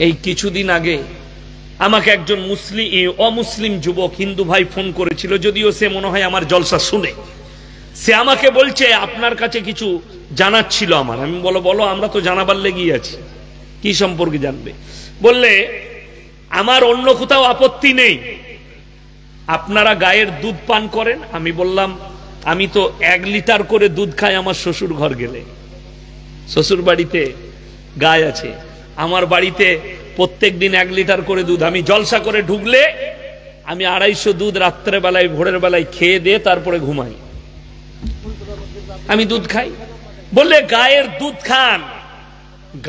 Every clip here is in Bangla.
এই কিছুদিন আগে আমাকে একজন অমুসলিম যুবক হিন্দু ভাই ফোন করেছিল, যদিও সে মনে হয় আমার জলসা শুনে। সে আমাকে বলছে আপনার কাছে কিছু জানার ছিল আমার। আমি বলো আমরা তো জানাবার লেগেই আছি। কি সম্পর্কে জানবে? বললে আমার অন্য কোথাও আপত্তি নেই, আপনারা গায়ের দুধ পান করেন। আমি বললাম আমি তো 1 লিটার করে দুধ খাই আমার শ্বশুর ঘর গেলে। শ্বশুর বাড়িতে গায় আছে, আমার বাড়িতে প্রত্যেক দিন 1 লিটার করে দুধ। আমি জলসা করে ঢুকলে আমি 250 দুধ রাত্রে বেলায় ভোরের বেলায় খেয়ে দিয়ে তারপরে ঘুমাই। আমি দুধ খাই। বললে গায়ের দুধ খান,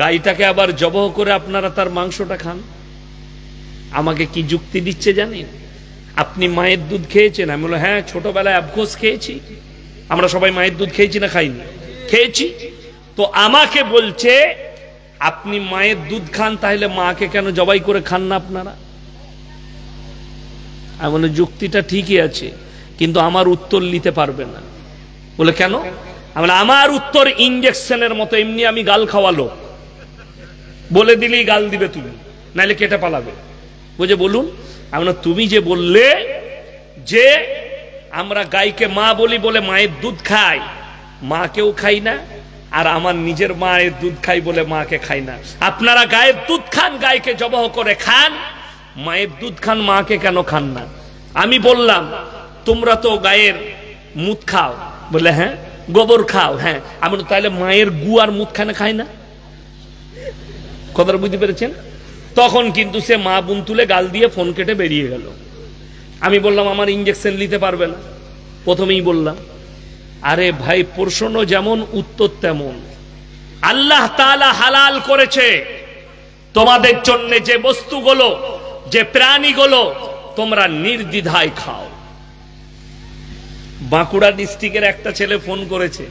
গাইটাকে আবার জবহ করে আপনারা তার মাংসটা খান। আমাকে কি যুক্তি দিচ্ছে জানেন? আপনি মায়ের দুধ খেয়েছেন? আমি বললাম হ্যাঁ, ছোটবেলায় আফকোর্স খেয়েছি। আমরা সবাই মায়ের দুধ খেয়েছি না খাইনি? খেয়েছি। তো আমাকে বলছে আপনি মায়ের দুধ খান, তাহলে মাকে কেন জবাই করে খান না আপনারা? আমি বলি যুক্তিটা ঠিকই আছে, কিন্তু আমার উত্তর নিতে পারবে না। বলে কেন? আমার উত্তর ইঞ্জেকশনের মতো, এমনি আমি গাল খাওয়ালো, বলে দিলেই গাল দিবে তুমি, নাইলে কেটে পালাবে। বুঝে বলুন। আমরা তুমি যে বললে যে আমরা গাইকে মা বলি বলে মায়ের দুধ খাই, মাকেও খাই না, আর আমার নিজের মায়ের দুধ খাই বলে মাকে খাই না। আপনারা গায়ের দুধ খান, গাইকে জবহ করে খান, মায়ের দুধ খান, মাকে কেন খান না? আমি বললাম তোমরা তো গায়ের মুত খাও। বলে হ্যাঁ। গোবর খাও? হ্যাঁ। আমি তাহলে মায়ের গু আর মুত খাই না? কথাটা বুঝতে পেরেছেন? তখন কিন্তু সে মা বুন তুলে গাল দিয়ে ফোন কেটে বেরিয়ে গেল। আমি বললাম আমার ইঞ্জেকশন নিতে পারবে না। প্রথমেই বললাম আরে ভাই, প্রশ্ন যেমন উত্তর তেমন। আল্লাহ তাআলা হালাল করেছে তোমাদের জন্য যে বস্তুগুলো, যে প্রাণীগুলো, তোমরা নির্দ্বিধায় খাও। বাঁকুড়া ডিস্ট্রিক্টের একটা ছেলে ফোন করেছে,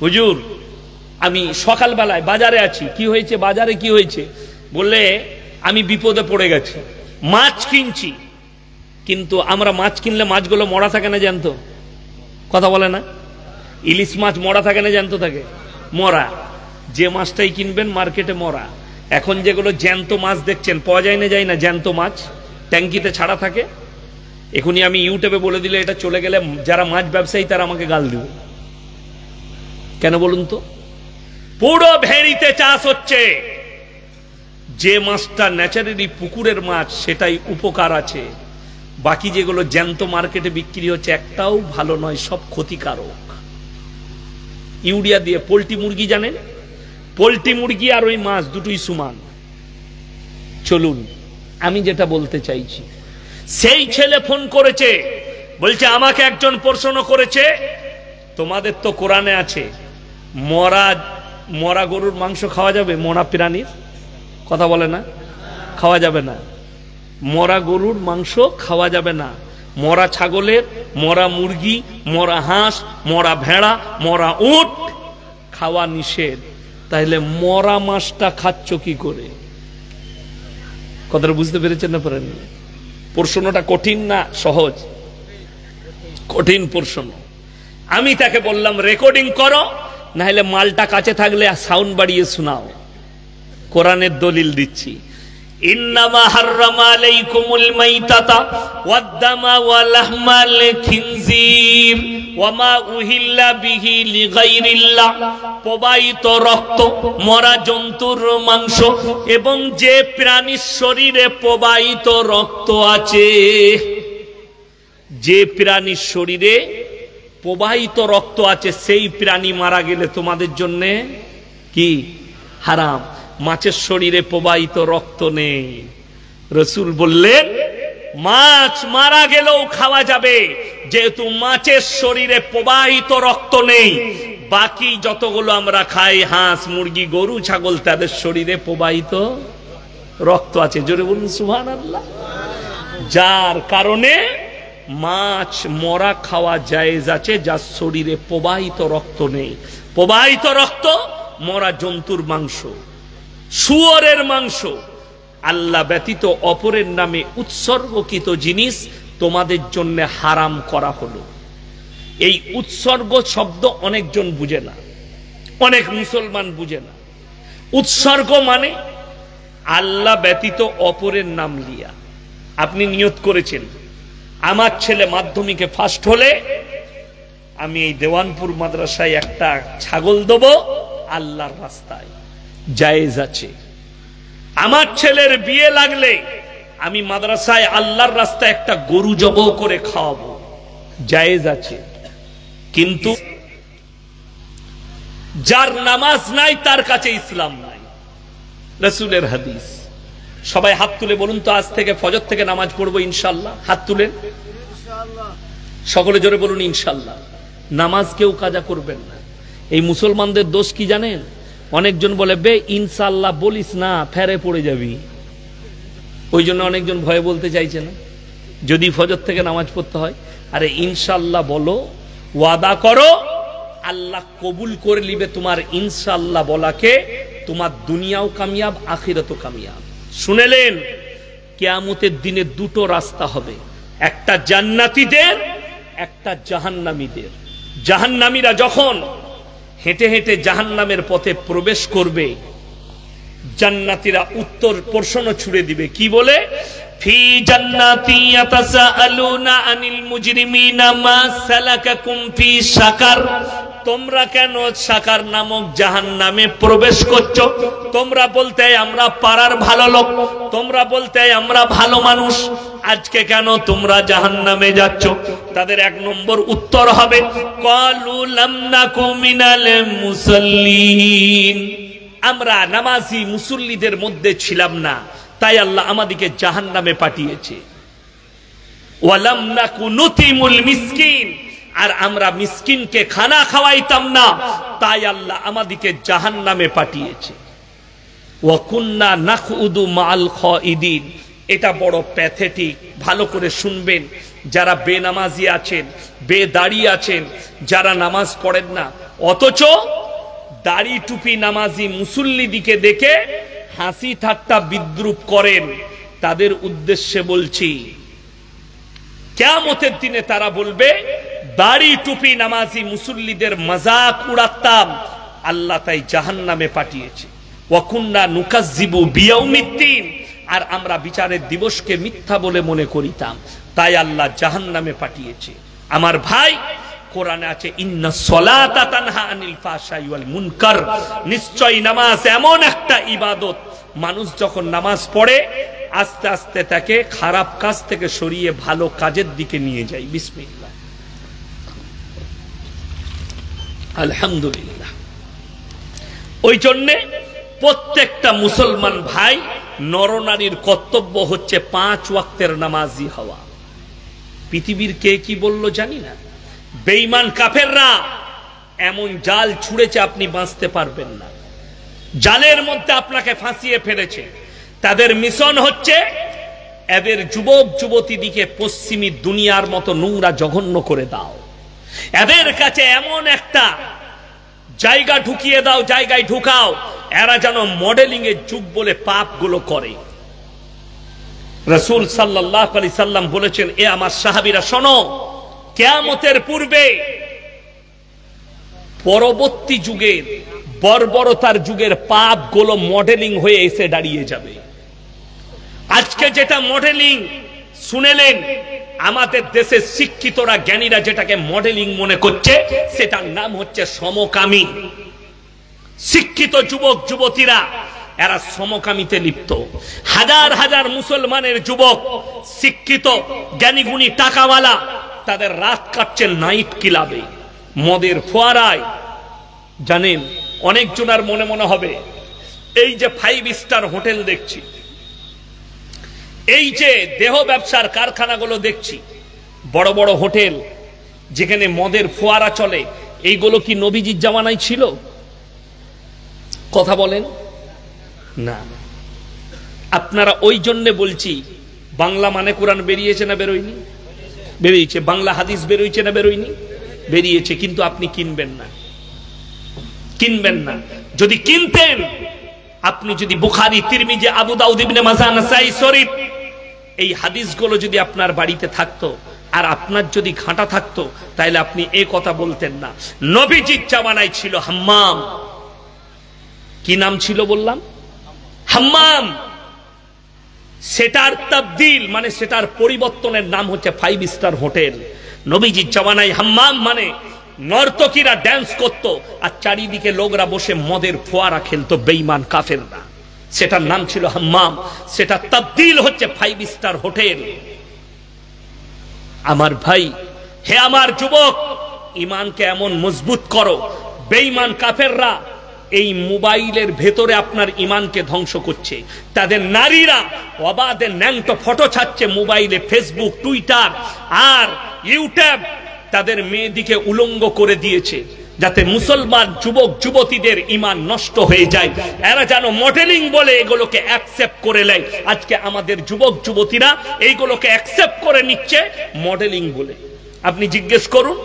হুজুর আমি সকালবেলায় বাজারে আছি। কি হয়েছে? বাজারে কি হয়েছে? বললে আমি বিপদে পড়ে গেছি, মাছ কিনছি, কিন্তু আমরা মাছ কিনলে মাছগুলো মরা থাকে না জানতো? কথা বলে না? ইলিশ মাছ মরা থাকে না জানতো? থাকে মরা। যে মাছটাই কিনবেন মার্কেটে মরা। এখন যেগুলো জ্যান্ত মাছ দেখছেন পাওয়া যায় না, যায় না, জ্যান্ত মাছ ট্যাঙ্কিতে ছাড়া থাকে। এখনই আমি ইউটিউবে বলে দিলে এটা চলে গেলে যারা মাছ ব্যবসায়ী তারা আমাকে গাল দিবে। কেন বলুন তো? পুরো ভেড়িতে চাষ হচ্ছে। যে মাছটা ন্যাচারালি পুকুরের মাছ সেটাই উপকার আছে, বাকি যেগুলো জ্যান্ত মার্কেটে বিক্রি হচ্ছে একটাও ভালো নয়, সব ক্ষতিকারক। ইউরিয়া দিয়ে। পোল্ট্রি মুরগি জানেন? পোল্ট্রি মুরগি আর ওই মাছ দুটোই সমান। চলুন, আমি যেটা বলতে চাইছি, সেই ছেলে ফোন করেছে, বলছে আমাকে একজন প্রশ্ন করেছে, তোমাদের তো কোরআনে আছে মরা গরুর মাংস খাওয়া যাবে? মরা প্রাণীর কথা বলে না? খাওয়া যাবে না। মরা গরুর মাংস খাওয়া যাবে না। মরা ছাগলের, মরা মুরগি, মরা হাঁস, মরা ভেড়া, মরা উট খাওয়া নিষেধ। তাহলে মরা মাছটা খাচ্ছ কি করে? কথাটা বুঝতে পেরেছেন না পারেননি? প্রশ্নটা কঠিন না সহজ? কঠিন প্রশ্ন। আমি তাকে বললাম রেকর্ডিং করো, না হলে মালটা কাছে থাকলে সাউন্ড বাড়িয়ে শোনাও। কোরআনের দলিল দিচ্ছি। ইন্নামা হাররামা আলাইকুমুল মাইতাতা ওয়াদ-দামা ওয়া লাহমাল খিনজির ওয়া মা উহিল্লা বিহি লিগাইরিল্লাহ। প্রবাহিত রক্ত, মরা জন্তুর মাংস এবং যে প্রাণীর শরীরে প্রবাহিত রক্ত আছে, যে প্রাণীর শরীরে প্রবাহিত রক্ত আছে সেই প্রাণী মারা গেলে তোমাদের জন্য কি? হারাম। মাছের শরীরে প্রবাহিত রক্ত নেই। রাসূল বললেন মাছ মারা গেলেও খাওয়া যাবে, যেহেতু মাছের শরীরে প্রবাহিত রক্ত নেই। বাকি যতগুলো আমরা খাই, হাঁস, মুরগি, গরু, ছাগল, তাদের শরীরে প্রবাহিত রক্ত আছে। জোরে বলুন সুবহানাল্লাহ। যার কারণে মাছ মরা খাওয়া জায়েজ আছে, যার শরীরে প্রবাহিত রক্ত নেই। প্রবাহিত রক্ত মরা জন্তুর মাংস, শুয়োরের মাংস, আল্লাহ ব্যতীত অপরের নামে উৎসর্গকৃত জিনিস তোমাদের জন্য হারাম করা হলো। এই উৎসর্গ শব্দ অনেকজন বুঝে না, অনেক মুসলমান বুঝে না। উৎসর্গ মানে আল্লাহ ব্যতীত অপরের নাম লিয়া। আপনি নিয়ত করেছেন আমার ছেলে মাধ্যমিকে ফার্স্ট হলে আমি এই দেওয়ানপুর মাদ্রাসায় একটা ছাগল দেব আল্লাহর রাস্তায়, জায়েজ আছে। আমার ছেলের বিয়ে লাগলে আমি মাদ্রাসায় আল্লাহর রাস্তায় একটা গরু জবাই করে খাওয়াবো, জায়েজ আছে। কিন্তু যার নামাজ নাই তার কাছে ইসলাম নাই, রাসূলের হাদিস। সবাই হাত তুলে বলুন তো, আজ থেকে ফজর থেকে নামাজ পড়বো ইনশাআল্লাহ। হাত তুলেন, সকলে জোরে বলুন ইনশাআল্লাহ। নামাজ কেউ কাজা করবেন না। এই মুসলমানদের দোষ কি জানেন? অনেকজন বলে বে ইনশাআল্লাহ বলিস না, ফেরে পড়ে যাবি। ওই জন্য অনেকজন ভয়ে বলতে চাইছে না যদি ফজর থেকে নামাজ পড়তে হয়। আরে ইনশাআল্লাহ বলো, ওয়াদা করো, আল্লাহ কবুল করে নিবে তোমার ইনশাআল্লাহ বলাকে। তোমার দুনিয়াও কামিয়াব, আখিরাতও কামিয়াব। শুনেলেন, কিয়ামতের দিনে দুটো রাস্তা হবে, একটা জান্নাতীদের, একটা জাহান্নামীদের। জাহান্নামীরা যখন হেঁটে হেঁটে জাহান্নামের পথে প্রবেশ করবে, জান্নাতীরা উত্তর প্রশ্ন ছুড়ে দিবে, কি বলে? ফি জান্নাতি ইয়াতাসাআলুনা আনিল মুজরিমিনা মা সালাকাকুম ফি সাকার। তোমরা কেন সাকার নামক জাহান্নামে প্রবেশ করছো? তোমরা বলতে আমরা পাড়ার ভালো লোক, তোমরা বলতে আমরা ভালো মানুষ, আজকে কেন তোমরা জাহান্নামে যাচ্ছ? তাদের এক নম্বর উত্তর হবে, ক্বালু লাম নাকু মিনাল মুসাল্লিন। আমরা নামাজি মুসল্লিদের মধ্যে ছিলাম না, তাই আল্লাহ আমাদেরকে জাহান্নামে পাঠিয়েছে। ওয়ালাম নাকু নুতিমুল মিসকিন, আর আমরা মিসকিনকে খানা খাওয়াইতাম না, তাই আল্লাহ আমাদেরকে জাহান্নামে পাঠিয়েছে। ওয়া কুন্না নাখউদু মাআল খাইদিন। এটা বড় প্যাথেটিক, ভালো করে শুনবেন। যারা বেনামাজি আছেন, বেদাড়ি আছেন, যারা নামাজ পড়েন না, অথচ দাড়ি টুপি নামাজি মুসল্লি দিকে দেখে হাসি ঠাট্টা বিদ্রুপ করেন, তাদের উদ্দেশ্যে বলছি, কিয়ামতের দিনে তারা বলবে, দাড়ি টুপি নামাজি মুসল্লিদের মজাক উড়াতাম, আল্লাহ তাই জাহান্নামে পাঠিয়েছে। ওয়া কুন্না নুকাজ্জিবু বিয়াউমিদ্দিন, আর আমরা বিচারের দিবসকে মিথ্যা বলে মনে করিতাম, তাই আল্লাহ জাহান্নামে পাঠিয়েছে। আমার ভাই, কোরআনে আছে ইন্নাস সালাতা তানহা আনিল ফাহশাই ওয়াল মুনকার। নিশ্চয়ই নামাজ এমন একটা ইবাদত, মানুষ যখন নামাজ পড়ে আস্তে আস্তে তাকে খারাপ কাজ থেকে সরিয়ে ভালো কাজের দিকে নিয়ে যায়। বিসমিল্লাহ, আলহামদুলিল্লাহ। ওই জন্যে প্রত্যেকটা মুসলমান ভাই, নরনারীর কর্তব্য হচ্ছে 5 ওয়াক্তের নামাজি হওয়া। পৃথিবীর কে কি বলল জানি না, বেঈমান কাফেররা এমন জাল ছুঁড়েছে আপনি বাঁচতে পারবেন না। জালের মধ্যে আপনাকে ফাঁসিয়ে ফেলেছে। তাদের মিশন হচ্ছে এদের যুবক যুবতীদিকে পশ্চিমী দুনিয়ার মতো নোংরা জঘন্য করে দাও। এদের কাছে এমন একটা জায়গা ঢুকিয়ে দাও, জায়গায় ঢুকাও, এরা যেন মডেলিং এর যুগ বলে পাপগুলো করে। রাসূল সাল্লাল্লাহু আলাইহি সাল্লাম বলেছেন, এ আমার সাহাবীরা শোনো, কিয়ামতের পূর্বে পরবর্তী যুগের বর্বরতার যুগের পাপগুলো মডেলিং হয়ে এসে দাঁড়িয়ে যাবে। আজকে যেটা মডেলিং শুনেলেন, আমাদের দেশের শিক্ষিতরা, জ্ঞানীরা যেটাকে মডেলিং মনে করছে, সেটার নাম হচ্ছে সমকামী। শিক্ষিত যুবক যুবতীরা এরা সমকামীতে লিপ্ত। হাজার হাজার মুসলমানের যুবক শিক্ষিত, জ্ঞানীগুণী, টাকাওয়ালা, তাদের রাত কাটছে নাইট ক্লাবে, মদের ফোয়ারায়। জানেন, অনেকজনের মনে মনে হবে, এই যে 5 স্টার হোটেল দেখছি, এই যে দেহ ব্যবসার কারখানাগুলো দেখছি, বড় বড় হোটেল যেখানে মদের ফোয়ারা চলে, এইগুলো কি নবীজির জামানায় ছিল? কথা বলেন না। আপনারা ওই জন্য বলছি, বাংলা মানে কোরআন বেরিয়েছে না বেরোয়নি? বেরিয়েছে। বাংলা হাদিস বেরোইছে না বেরোয়নি? বেরিয়েছে। কিন্তু আপনি কিনবেন না, কিনবেন না। যদি কিনতেন, আপনি যদি বুখারী, তিরমিজি, আবু দাউদ, ইবনে মাজাহ, নাসাই শরীফ, এই হাদিসগুলো যদি আপনার বাড়িতে থাকতো আর আপনার যদি ঘাঁটা থাকতো, তাহলে আপনি এই কথা বলতেন না। নবীজির জামানায় ছিল হাম্মাম। কি নাম ছিল বললাম? হাম্মাম। সেটার তাবদিল মানে সেটার পরিবর্তনের নাম হচ্ছে 5 স্টার হোটেল। নবীজির জামানায় হাম্মাম মানে নর্তকীরা ড্যান্স করত, আর চারিদিকে লোকরা বসে মদের ফোয়ারা খেলতো, বেঈমান কাফেররা। সেটার নাম ছিল হাম্মাম, সেটা তাবদিল হচ্ছে 5 স্টার হোটেল। আমার ভাই, হে আমার যুবক, ইমানকে এমন মজবুত করো, বেঈমান কাফেররা এই মোবাইলের ভেতরে আপনার ইমানকে ধ্বংস করছে। তাদের নারীরা অবাধে ন্যাংটো ফটো ছাড়ছে মোবাইলে, ফেসবুক, টুইটার আর ইউটিউব তাদের মেয়েদিকে উলঙ্গ করে দিয়েছে, যাতে মুসলমান যুবক যুবতীদের ইমান নষ্ট হয়ে যায়। এরা যেন মডেলিং বলে এগুলোকে অ্যাকসেপ্ট করে নেয়। আজকে আমাদের যুবক যুবতীরা এইগুলোকে অ্যাকসেপ্ট করে নিচ্ছে মডেলিং বলে। আপনি জিজ্ঞেস করুন,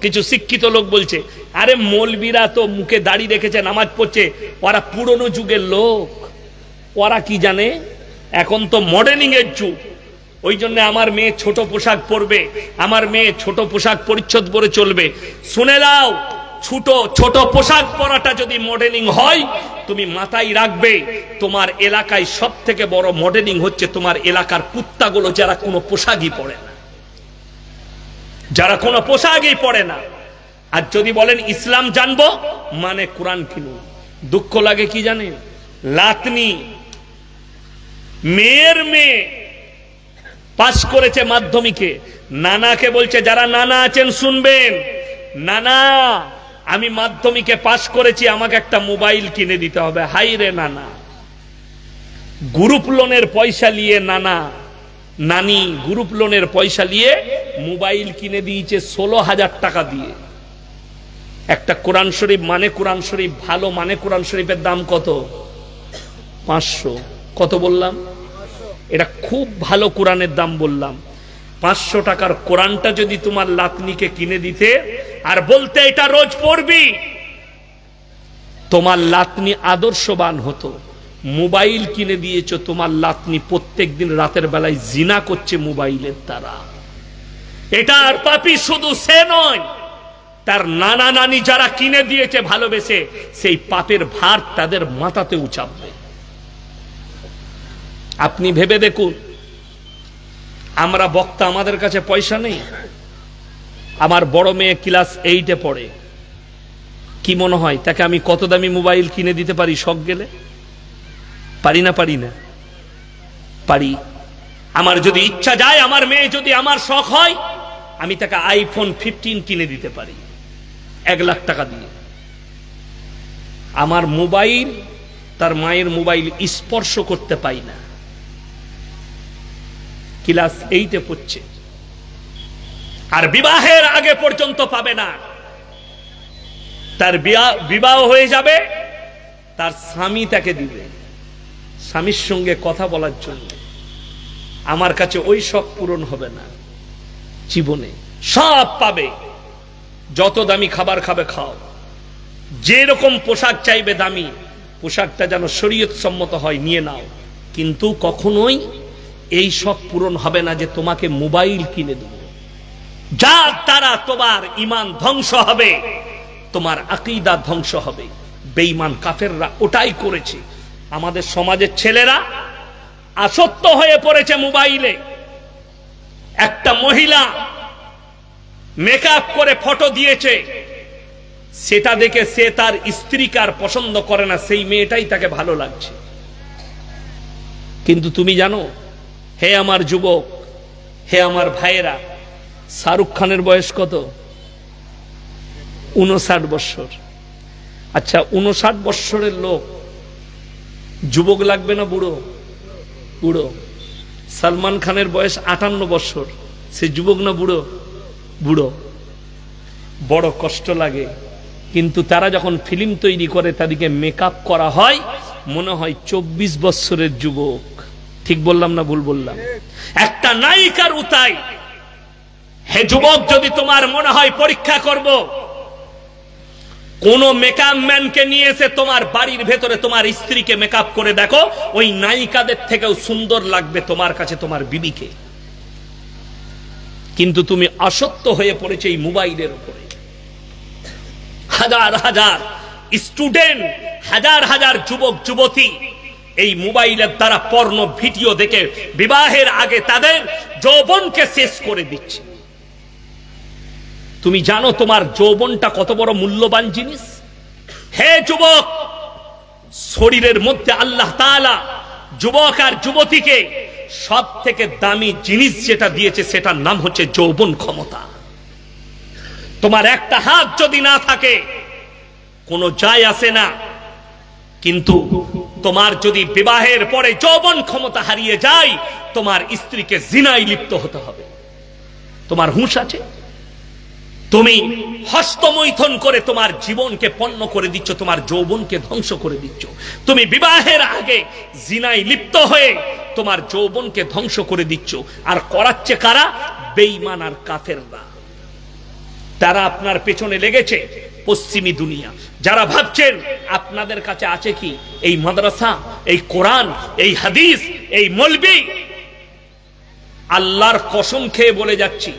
কিছু শিক্ষিত লোক বলছে, আরে মৌলবীরা তো মুখে দাড়ি রেখেছে, নামাজ পড়ছে, ওরা পুরনো যুগের লোক, ওরা কি জানে? এখন তো মডেলিং এর যুগ, ওই জন্য আমার মেয়ে ছোট পোশাক পরবে, আমার মেয়ে ছোট পোশাক পরিচ্ছদ পরে চলবে। শুনে নাও, ছোট পোশাক পরাটা যদি মডেলিং হয়, তুমি মাথায় রাখবে তোমার এলাকায় সব থেকে বড় মডেলিং হচ্ছে তোমার এলাকার কুত্তাগুলো, যারা কোনো পোশাকই পরে না, যারা কোনো পোশাকই পরে না। আর যদি বলেন ইসলাম জানবো, মানে কোরআন কিনুন। দুঃখ লাগে কি জানেন? লাতনি মেয়ের মেয়ে পাস করেছে মাধ্যমিকে, নানাকে বলছে, যারা নানা আছেন শুনবেন, নানা আমি মাধ্যমিকে পাস করেছি, আমাকে একটা মোবাইল কিনে দিতে হবে। হাই রে নানা, গ্রুপ লোনের পয়সা নিয়ে নানি গ্রুপ লোনের পয়সা নিয়ে মোবাইল কিনে দিয়েছে 16,000 টাকা দিয়ে। একটা কোরআন শরীফ মানে কোরআন শরীফ, ভালো মানে কোরআন শরীফের দাম কত? 500। কত বললাম? এটা খুব ভালো কোরআনের দাম বললাম। 500 টাকার কোরআনটা যদি তোমার লাতনিকে কিনে দিতে আর বলতে এটা রোজ পড়বি, তোমার লাতনি আদর্শবান হতো। মোবাইল কিনে দিয়েছো, তোমার লাতনি প্রত্যেকদিন রাতের বেলায় জিনা করছে মোবাইলের দ্বারা। এটা আর পাপী শুধু সে নয়, তার নানা নানি যারা কিনে দিয়েছে ভালোবেসে, সেই পাপের ভার তাদের মাথাতে উচাববে। আপনি ভেবে দেখুন, আমরা বক্তা, আমাদের কাছে পয়সা নেই। আমার বড় মেয়ে ক্লাস 8-এ পড়ে, কি মনে হয় তাকে আমি কত দামি মোবাইল কিনে দিতে পারি? শখ গেলে পারি না? পারি। আমার যদি ইচ্ছা যায়, আমার মেয়ে যদি আমার শখ হয়, আমি তাকে iPhone 15 কিনে দিতে পারি 1 লাখ টাকা দিয়ে। আমার মোবাইল তার মায়ের মোবাইল স্পর্শ করতে পাই না। ক্লাস 8-এ পড়ছে, আর বিবাহের আগে পর্যন্ত পাবে না। তার বিবাহ হয়ে যাবে, তার স্বামী তাকে দিবে, স্বামীর সঙ্গে কথা বলার জন্য। আমার কাছে ওই সব পূরণ হবে না জীবনে। সব পাবে, যত দামি খাবার খাবে খাও, যে রকম পোশাক চাইবে দামি, পোশাকটা যেন শরীয়ত সম্মত হয় নিয়ে নাও, কিন্তু কখনোই এই সব পূরণ হবে না যে তোমাকে মোবাইল কিনে দেব। যার দ্বারা তোমার ঈমান ধ্বংস হবে, তোমার আকীদা ধ্বংস হবে। বেঈমান কাফেররা ওটাই করেছে। আমাদের সমাজের ছেলেরা আসক্ত হয়ে পড়েছে মোবাইলে। একটা মহিলা মেকআপ করে ফটো দিয়েছে, সেটা দেখে সে তার স্ত্রীকে আর পছন্দ করে না, সেই মেয়েটাই তাকে ভালো লাগছে। কিন্তু তুমি জানো, হে আমার যুবক, হে আমার ভাইয়েরা, শাহরুখ খানের বয়স কত? 59 বছর। আচ্ছা, 59 বছরের লোক যুবক লাগবে না বুড়ো? বুড়ো। সালমান খানের বয়স 58 বছর, সে যুবক না বুড়ো? বুড়ো। বড় কষ্ট লাগে, কিন্তু তারা যখন ফিল্ম তৈরি করে, তাদেরকে মেকআপ করা হয়, মনে হয় 24 বছরের যুবক। ঠিক বললাম না ভুল বললাম? একটা নায়িকার উতাই। হে যুবক, যদি তোমার মনে হয় পরীক্ষা করব, কোন মেকআপ ম্যানকে নিয়ে এসে তোমার বাড়ির ভেতরে তোমার স্ত্রীকে মেকআপ করে দেখো, ওই নায়িকাদের থেকেও সুন্দর লাগবে তোমার কাছে তোমার বিবিকে। কিন্তু তুমি আসক্ত হয়ে পড়েছে এই মোবাইলের উপরে। হাজার হাজার স্টুডেন্ট, হাজার হাজার যুবক যুবতী এই মোবাইলের দ্বারা পর্ন ভিডিও দেখে বিবাহের আগে তাদের যৌবনকে শেষ করে দিচ্ছে। তুমি জানো তোমার যৌবনটা কত বড় মূল্যবান জিনিস? হে যুবক, শরীরের মধ্যে আল্লাহ তাআলা যুবক আর যুবতীকে সব থেকে দামি জিনিস যেটা দিয়েছে সেটার নাম হচ্ছে যৌবন ক্ষমতা। তোমার একটা হাত যদি না থাকে কোনো যায় আসে না, কিন্তু তোমার যদি বিবাহের পরে যৌবন ক্ষমতা হারিয়ে যায়, তোমার স্ত্রীকে জিনায় লিপ্ত হতে হবে। তোমার হুঁশ আছে? তুমি হস্তমৈথুন করে তোমার জীবনকে পণ্য করে দিচ্ছ, তোমার যৌবনকে ধ্বংস করে দিচ্ছ। তুমি বিবাহের আগে জিনায় লিপ্ত হয়ে তোমার যৌবনকে ধ্বংস করে দিচ্ছ। আর করাচ্ছে কারা? বেঈমান আর কাফেররা। তারা আপনার পেছনে লেগেছে, পশ্চিমী দুনিয়া। যারা ভাবছেন আপনাদের কাছে আছে কি এই মাদ্রাসা, এই কোরআন, এই হাদিস, এই মৌলবি, আল্লাহর কসম খেয়ে বলে যাচ্ছি,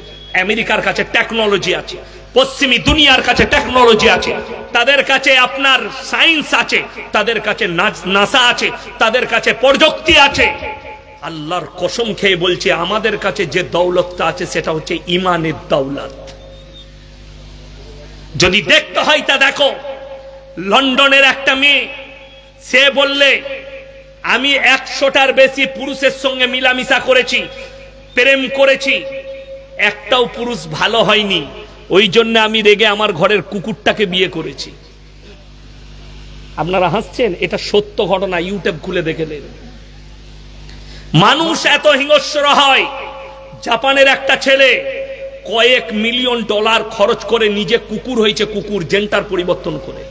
আমেরিকার কাছে টেকনোলজি আছে, পশ্চিমী দুনিয়ার কাছে টেকনোলজি আছে, তাদের কাছে আপনার সায়েন্স আছে, তাদের কাছে নাসা আছে, তাদের কাছে প্রযুক্তি আছে। আল্লাহর কসম খেয়ে বলছে আমাদের কাছে যে দৌলতটা আছে সেটা হচ্ছে ঈমানের দৌলত। যদি দেখতে হয় তা দেখো। লন্ডনের একটা মেয়ে, সে বললে আমি 100টার বেশি পুরুষের সঙ্গে মিলামিশা করেছি, প্রেম করেছি, একটাও পুরুষ ভালো হয়নি, ওই জন্য আমি রেগে আমার ঘরের কুকুরটাকে বিয়ে করেছি। আপনারা হাসছেন, এটা সত্য ঘটনা, ইউটিউব খুলে দেখে নেন। মানুষ এত হিংস্র হয়। জাপানের একটা ছেলে কয়েক মিলিয়ন ডলার খরচ করে নিজে কুকুর হয়েছে, কুকুর জেন্টার পরিবর্তন করে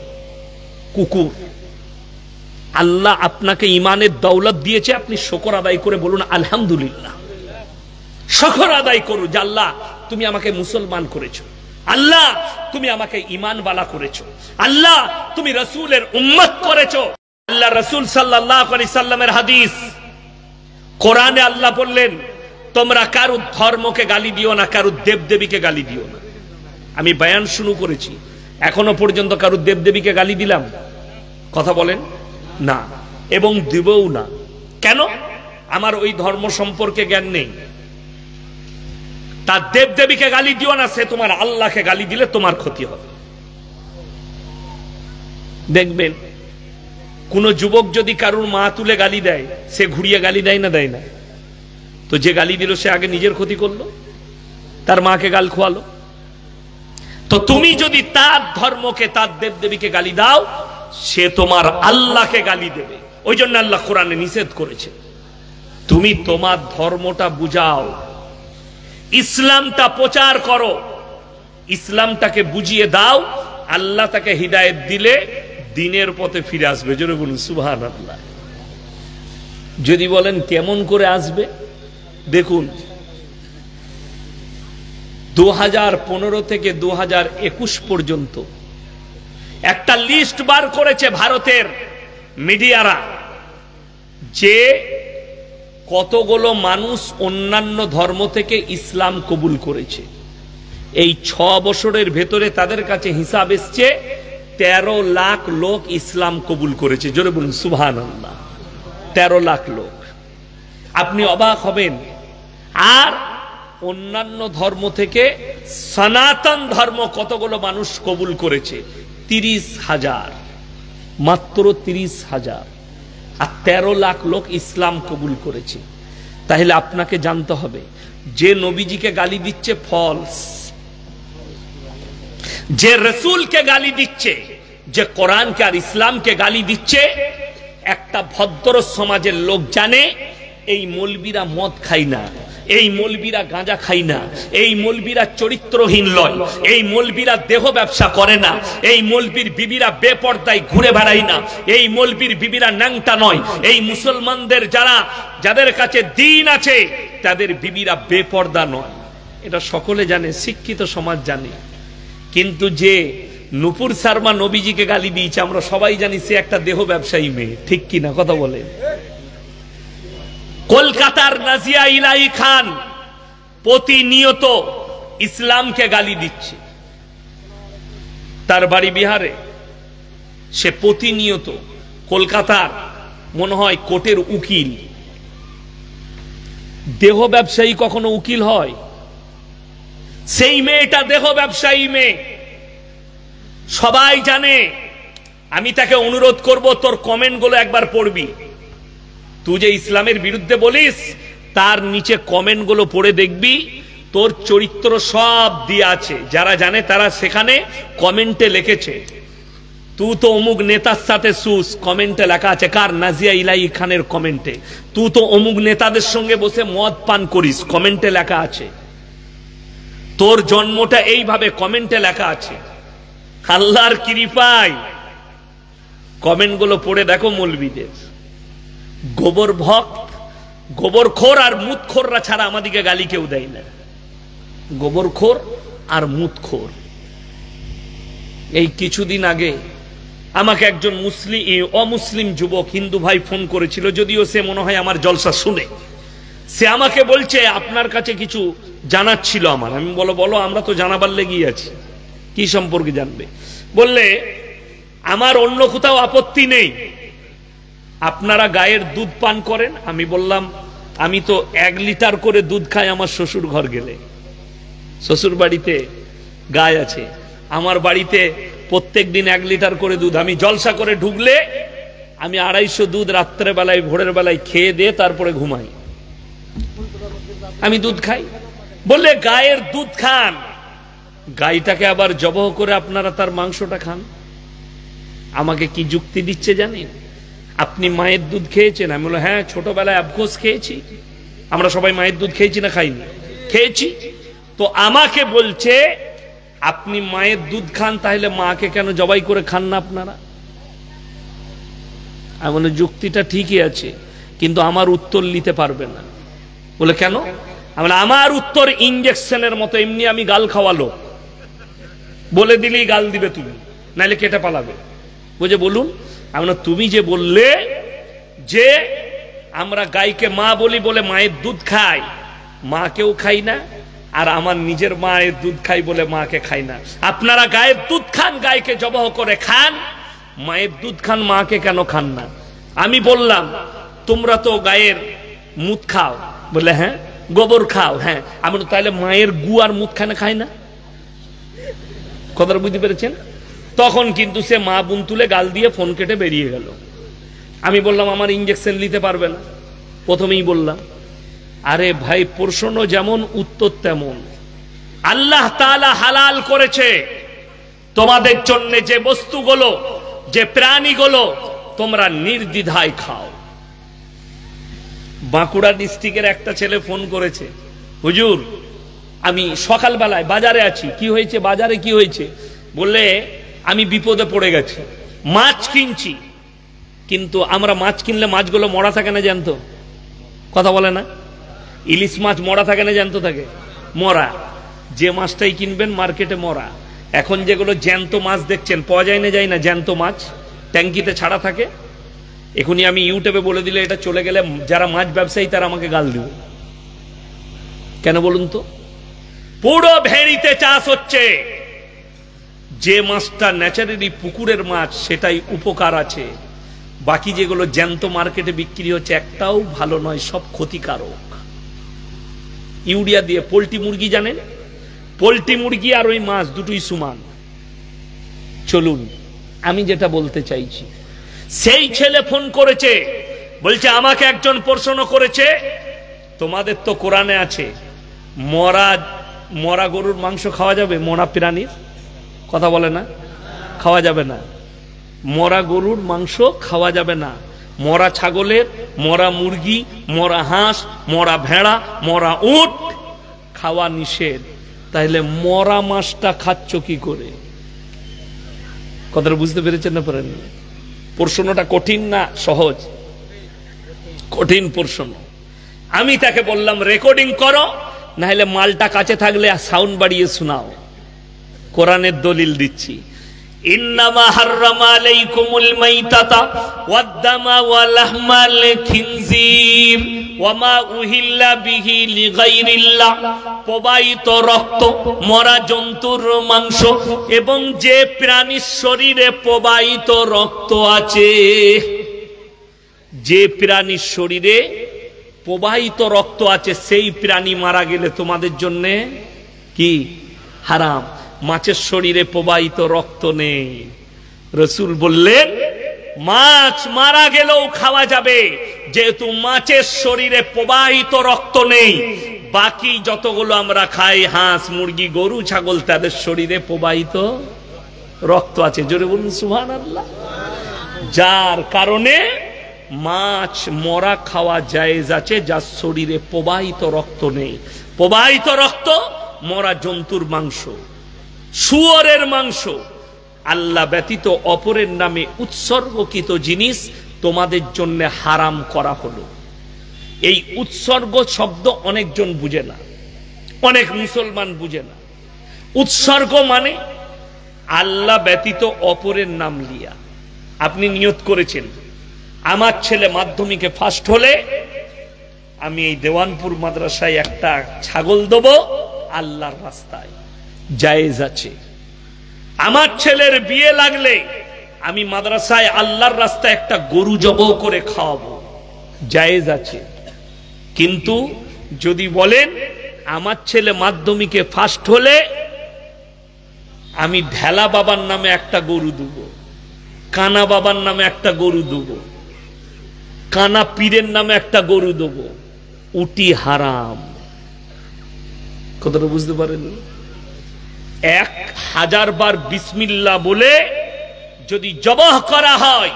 কুকুর। আল্লাহ আপনাকে ঈমানের দৌলত দিয়েছে, আপনি শুকর আদায় করে বলুন আলহামদুলিল্লাহ। শুকর আদায় করুন যে আল্লাহ তুমি আমাকে মুসলমান করেছো, আল্লাহ তুমি আমাকে ঈমানওয়ালা করেছো, আল্লাহ তুমি রাসূলের উম্মত করেছো। আল্লাহ রাসূল সাল্লাল্লাহু আলাইহি সাল্লামের হাদিস, কোরআনে আল্লাহ বললেন তোমরা কারো ধর্মকে গালি দিও না, কারো দেবদেবীকে গালি দিও না। আমি বয়ান শুরু করেছি, এখনো পর্যন্ত কারো দেবদেবীকে গালি দিলাম? কথা বলেন না, এবং দিবও না। কেন? আমার ওই ধর্ম সম্পর্কে জ্ঞান নেই। তার দেবদেবীকে গালি দিও না, সে তোমার আল্লাহকে গালি দিলে তোমার ক্ষতি হবে। দেখবেন কোন যুবক যদি কারোর মা তুলে গালি দেয়, সে ঘুরিয়ে গালি দেয় না? দেয় না। তো যে গালি দিল সে আগে নিজের ক্ষতি করলো, তার মাকে গাল খোয়ালো। তো তুমি যদি তার ধর্মকে, তার দেবদেবীকে গালি দাও, সে তোমার আল্লাহকে গালি দেবে। ওই জন্য আল্লাহ কোরআনে নিষেধ করেছে। তুমি তোমার ধর্মটা বুঝাও, ইসলামটা প্রচার করো, ইসলামটাকে বুঝিয়ে দাও, আল্লাহ তাকে হিদায়েত দিলে দিনের পথে ফিরে আসবে। জোরে বলুন সুবহানাল্লাহ। যদি বলেন কেমন করে আসবে, দেখুন 2015 থেকে 2021 পর্যন্ত একটা লিস্ট বার করেছে ভারতের মিডিয়ারা, যে কতগুলো মানুষ অন্যান্য ধর্ম থেকে ইসলাম কবুল করেছে। এই 6 বছরের ভেতরে তাদের কাছে হিসাব এসছে 13 লাখ লোক ইসলাম কবুল করেছে। জোরে বলুন সুবহানাল্লাহ। 13 লাখ লোক। আপনি অবাক হবেন। আর অন্যান্য ধর্ম থেকে সনাতন ধর্ম কতগুলো মানুষ কবুল করেছে? 30,000, মাত্র 30,000। আর 13 লাখ লোক ইসলাম কবুল করেছে। তাহলে আপনাকে জানতে হবে, যে নবীজিকে গালি দিচ্ছে ফলস, যে রসুলকে গালি দিচ্ছে, যে কোরআনকে আর ইসলামকে গালি দিচ্ছে, একটা ভদ্র সমাজের লোক জানে এই মৌলবীরা মদ খায় না, এই মৌলবীরা গাঁজা খায় না, এই মৌলবীরা চরিত্রহীন লয়, এই মৌলবীরা দেহ ব্যবসা করে না, এই মৌলবীর বিবিরা বেপর্দায় ঘুরে বেড়ায় না, এই মৌলবীর বিবিরা ন্যাংটা নয়, এই মুসলমানদের যাদের কাছে দিন আছে তাদের বিবিরা বেপর্দা নয়। এটা সকলে জানে, শিক্ষিত সমাজ জানে। কিন্তু যে নূপুর শর্মা নবীজিকে গালি দিয়েছে, আমরা সবাই জানি সে একটা দেহ ব্যবসায়ী মেয়ে। ঠিক কিনা কথা বলেন? কলকাতার নাজিয়া ইলাহি খান প্রতিনিয়ত ইসলামকে গালি দিচ্ছে। তার বাড়ি বিহারে, সে প্রতিনিয়ত কলকাতার মনে হয় কোর্টের উকিল। দেহ ব্যবসায়ী কখনো উকিল হয়? সেই মেয়েটা দেহ ব্যবসায়ী মেয়ে, সবাই জানে। আমি তাকে অনুরোধ করব, তোর কমেন্টগুলো একবার পড়বি। তুই যে ইসলামের বিরুদ্ধে বলিস, তার নিচে কমেন্টগুলো পড়ে দেখবি, তোর চরিত্র সব দিয়ে আছে। যারা জানে তারা সেখানে কমেন্টে লিখেছে, তুই তো অমুক নেতার সাথে সুস, কমেন্টে লেখা আছে। কার? নাজিয়া ইলাহি খানের কমেন্টে। তুই তো অমুক নেতাদের সঙ্গে বসে মদ পান করিস, কমেন্টে লেখা আছে। তোর জন্মটা এইভাবে, কমেন্টে লেখা আছে। আল্লাহর কৃপায় কমেন্টগুলো পড়ে দেখো মৌলবীদের। গোবর ভক্ত, গোবরখোর আর মুতখোররা ছাড়া আমাদিকে গালি কেউ দেয় না। গোবরখোর আর মুতখোর। এই কিছুদিন আগে আমাকে একজন অমুসলিম যুবক হিন্দু ভাই ফোন করেছিল, যদিও সে মনে হয় আমার জলসা শুনে। সে আমাকে বলছে, আপনার কাছে কিছু জানার ছিল আমার। আমি বলো, আমরা তো জানাবার লেগেই আছি। কি সম্পর্কে জানবে? বললে, আমার অন্য কোথাও আপত্তি নেই, আপনারা গায়ের দুধ পান করেন। আমি বললাম, আমি তো 1 লিটার করে দুধ খাই আমার শ্বশুর ঘর গেলে। শ্বশুর বাড়িতে গায় আছে, আমার বাড়িতে প্রত্যেক দিন 1 লিটার করে দুধ। আমি জলসা করে ঢুকলে আমি 250 দুধ রাত্রে বেলায় ভোরের বেলায় খেয়ে দিয়ে তারপরে ঘুমাই। আমি দুধ খাই। বললে, গায়ের দুধ খান, গাইটাকে আবার জবহ করে আপনারা তার মাংসটা খান। আমাকে কি যুক্তি দিচ্ছে জানেন? আপনি মায়ের দুধ খেয়েছেন? আমি বললাম, হ্যাঁ, ছোটবেলায় আফঘোষ খেয়েছি। আমরা সবাই মায়ের দুধ খেয়েছি না খাইনি? খেয়েছি। তো আমাকে বলছে, আপনি মায়ের দুধ খান, তাহলে মাকে কেন জবাই করে খান না আপনারা? আমি বলি, যুক্তিটা ঠিকই আছে, কিন্তু আমার উত্তর নিতে পারবে না। বলে, কেন? আমার উত্তর ইঞ্জেকশনের মতো, এমনি আমি গাল খাওয়ালো, বলে দিলেই গাল দিবে তুমি, নাহলে কেটে পালাবে। বুঝে বলুন। তুমি যে বললে যে আমরা গাইকে মা বলি বলে মায়ের দুধ খাই, মাকেও খাই না, আর আমার নিজের মায়ের দুধ খাই বলে মাকে খাই না। আপনারা গায়ের দুধ খান, গাইকে জবাহ করে খান, মায়ের দুধ খান, মাকে কেন খান না? আমি বললাম, তোমরা তো গায়ের মুত খাও। বলে, হ্যাঁ। গোবর খাও? হ্যাঁ। আমি তাহলে মায়ের গু আর মুত খানে খাই না? কথাটা বুঝতে পেরেছেন? তখন কিন্তু সে মা বুন তুলে গাল দিয়ে ফোন কেটে বেরিয়ে গেল। আমি বললাম, আমার ইঞ্জেকশন নিতে পারবে না। প্রথমেই বললাম, আরে ভাই, প্রশ্ন যেমন উত্তর তেমন। আল্লাহ তাআলা হালাল করেছে তোমাদের জন্য যে বস্তুগুলো, যে প্রাণীগুলো, তোমরা নির্দ্বিধায় খাও। বাঁকুড়া ডিস্ট্রিক্টের একটা ছেলে ফোন করেছে, হুজুর আমি সকালবেলায় বাজারে আছি। কি হয়েছে? বাজারে কি হয়েছে? বললে, আমি বিপদে পড়ে গেছি, মাছ কিনছি, কিন্তু আমরা মাছ কিনলে মাছগুলো মরা থাকে না জ্যান্ত? কথা বলে না? ইলিশ মাছ মরা থাকে না জ্যান্ত থাকে? মরা। যে মাছটাই কিনবেন মার্কেটে মরা। এখন যেগুলো জ্যান্ত মাছ দেখছেন, পাওয়া যায় না, যায় না, জ্যান্ত মাছ ট্যাঙ্কিতে ছাড়া থাকে। এখনই আমি ইউটিউবে বলে দিলে এটা চলে গেলে যারা মাছ ব্যবসায়ী তারা আমাকে গাল দিবে। কেন বলুন তো? পুরো ভেড়িতে চাষ হচ্ছে। যে মাছটা ন্যাচারালি পুকুরের মাছ, সেটাই উপকার আছে। বাকি যেগুলো জ্যান্ত মার্কেটে বিক্রি হচ্ছে, একটাও ভালো নয়, সব ক্ষতিকারক। ইউরিয়া দিয়ে। পোল্ট্রি মুরগি জানেন? পোল্ট্রি মুরগি আর ওই মাছ দুটোই সমান। চলুন, আমি যেটা বলতে চাইছি, সেই ছেলে ফোন করেছে, বলছে আমাকে একজন প্রশ্ন করেছে, তোমাদের তো কোরআনে আছে মরা গরুর মাংস খাওয়া যাবে? মরা প্রাণীর কথা বলে না? খাওয়া যাবে না। মরা গরুর মাংস খাওয়া যাবে না। মরা ছাগলের, মরা মুরগি, মরা হাঁস, মরা ভেড়া, মরা উট খাওয়া নিষেধ। তাহলে মরা মাছটা খাচ্ছ কি করে? কথাটা বুঝতে পেরেছেন না পারেন? প্রশ্নটা কঠিন না সহজ? কঠিন প্রশ্ন। আমি তাকে বললাম, রেকর্ডিং করো, না হলে মালটা কাছে থাকলে সাউন্ড বাড়িয়ে শোনাও। কোরআনের দলিল দিচ্ছি। ইন্নামা হাররামা আলাইকুমুল মাইতাতা ওয়াদ-দামা ওয়া লাহমাল খিনজির ওয়া মা উহিল্লা বিহি লিগাইরিল্লাহ। প্রবাহিত রক্ত, মরা জন্তুর মাংস এবং যে প্রাণীর শরীরে প্রবাহিত রক্ত আছে, যে প্রাণীর শরীরে প্রবাহিত রক্ত আছে সেই প্রাণী মারা গেলে তোমাদের জন্য কি হারাম। মাছের শরীরে প্রবাহিত রক্ত নেই। রাসূল বললেন মাছ মারা গেলেও খাওয়া যাবে, যেহেতু মাছের শরীরে প্রবাহিত রক্ত নেই। বাকি যতগুলো আমরা খাই, হাঁস, মুরগি, গরু, ছাগল, তাদের শরীরে প্রবাহিত রক্ত আছে। জোরে বলুন সুবহানাল্লাহ। যার কারণে মাছ মরা খাওয়া জায়েজ আছে, যার শরীরে প্রবাহিত রক্ত নেই। প্রবাহিত রক্ত মরা জন্তুর মাংস, শুয়োরের মাংস, আল্লাহ ব্যতীত অপরের নামে উৎসর্গকৃত জিনিস তোমাদের জন্য হারাম করা হলো। এই উৎসর্গ শব্দ অনেকজন বুঝে না, অনেক মুসলমান বুঝে না। উৎসর্গ মানে আল্লাহ ব্যতীত অপরের নাম লিয়া। আপনি নিয়ত করেছেন আমার ছেলে মাধ্যমিকে ফার্স্ট হলে আমি এই দেওয়ানপুর মাদ্রাসায় একটা ছাগল দেব আল্লাহর রাস্তায়, জায়েজ আছে। আমার ছেলের বিয়ে লাগলে আমি মাদ্রাসায় আল্লাহর রাস্তায় একটা গরু জবাহ করে খাওয়াবো, জায়েজ আছে। কিন্তু যদি বলেন আমার ছেলে মাধ্যমিকে ফার্স্ট হলে আমি ঢেলা বাবার নামে একটা গরু দেব, কানা বাবার নামে একটা গরু দেব, কানা পীরের নামে একটা গরু দেব, উটি হারাম। কথাটা বুঝতে পারেন? 1000 বার বিসমিল্লাহ বলে যদি জবাহ করা হয়,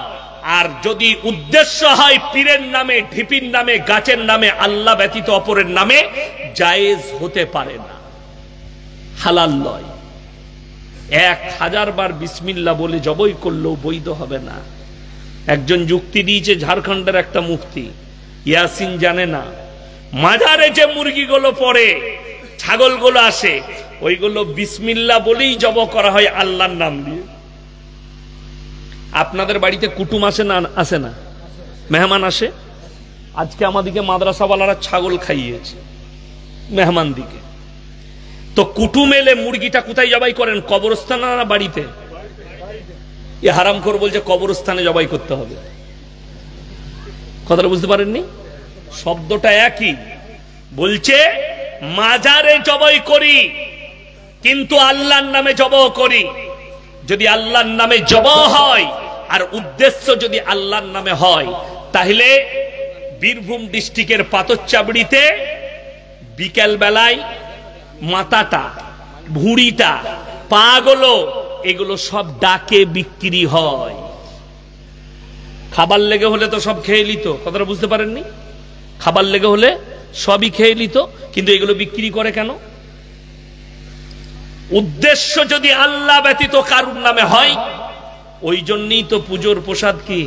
আর যদি উদ্দেশ্য হয় পীরের নামে, ঢিপির নামে, গাছের নামে, আল্লাহ ব্যতীত অপরের নামে, জায়েজ হতে পারে না, হালাল নয়। 1000 বার বিসমিল্লাহ বলে জবাই করলেও বৈধ হবে না। একজন যুক্তি দিয়েছে, ঝাড়খণ্ডের একটা মুফতি, ইয়াসিন জানে না, মাজারে যে মুরগিগুলো পড়ে, ছাগলগুলো আসে, ওইগুলো বিসমিল্লাহ বলেই জবাহ করা হয় আল্লাহর নাম দিয়ে। আপনাদের বাড়িতে কুটুম আসে না? আসে না? মেহমান আসে। আজকে আমাদিকে মাদ্রাসাওয়ালারা ছাগল খাইয়েছে মেহমান দিকে। তো কুটুম এলে মুরগিটা কোথায় জবাই করেন? কবরস্থানে না বাড়িতে? এ হারামখোর বলছে কবরস্থানে জবাই করতে হবে। কথাটা বুঝতে পারেননি? শব্দটা একই। বলছে মাজারে জবাই করি কিন্তু আল্লাহর নামে জবাহ করি। যদি আল্লাহর নামে জবাহ হয় আর উদ্দেশ্য যদি আল্লাহর নামে হয়, তাহলে বীরভূম ডিস্ট্রিক্টের পাথরচাবড়িতে বিকেল বেলায় মাথাটা, ভুঁড়িটা, পাগুলো, এগুলো সব ডাকে বিক্রি হয়। খাবার লেগে হলে তো সব খেয়ে নিত। কথাটা বুঝতে পারেননি? খাবার লেগে হলে সবই খেয়ে নিত, কিন্তু এগুলো বিক্রি করে কেন? উদ্দেশ্য যদি আল্লাহ ব্যতীত কারুর নামে হয়, ওই জন্যই তো পুজোর প্রসাদ কি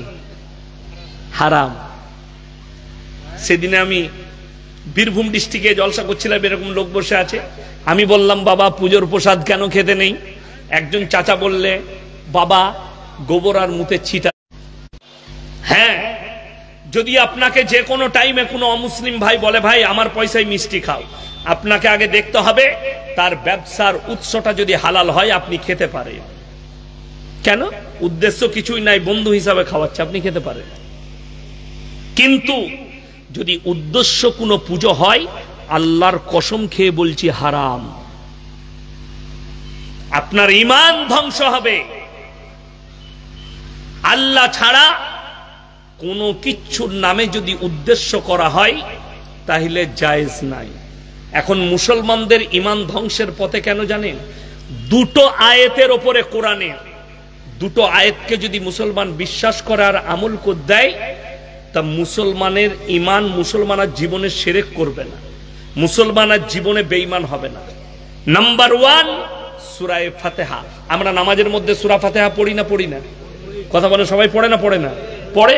হারাম। সেদিনে আমি বীরভূম ডিস্ট্রিক্টে জলসা করছিলাম, এরকম লোক বসে আছে। আমি বললাম বাবা পুজোর প্রসাদ কেন খেতে নেই? একজন চাচা বললে বাবা গোবর আর মুতে ছিটা। হ্যাঁ, যদি আপনাকে যে কোনো টাইমে কোনো অমুসলিম ভাই বলে ভাই আমার পয়সায় মিষ্টি খাও, আপনাকে আগে দেখতে হবে তার ব্যবসার উৎসটা যদি হালাল হয় আপনি খেতে পারেন। কেন? উদ্দেশ্য কিছুই নাই, বন্ধু হিসাবে খাওয়াচ্ছে, আপনি খেতে পারেন। কিন্তু যদি উদ্দেশ্য কোনো পুজো হয়, আল্লাহর কসম খেয়ে বলছি হারাম। আপনার ঈমান ধ্বংস হবে। আল্লাহ ছাড়া কোনো কিচ্ছুর নামে যদি উদ্দেশ্য করা হয় তাহলে জায়েজ নাই। এখন মুসলমানদের ঈমান ধ্বংসের পথে কেন জানেন? দুটো আয়াতের উপরে কোরআনে, দুটো আয়াতকে যদি মুসলমান বিশ্বাস করে আর আমল করে দেয়, তা মুসলমানের ঈমান, মুসলমানের জীবনে শিরক করবে না, মুসলমানের জীবনে বেঈমান হবে না। নাম্বার 1 সূরা ফাতিহা। আমরা নামাজের মধ্যে সূরা ফাতিহা পড়ি না? পড়ি না? কথা বলে সবাই পড়ে না? পড়ে না? পড়ে।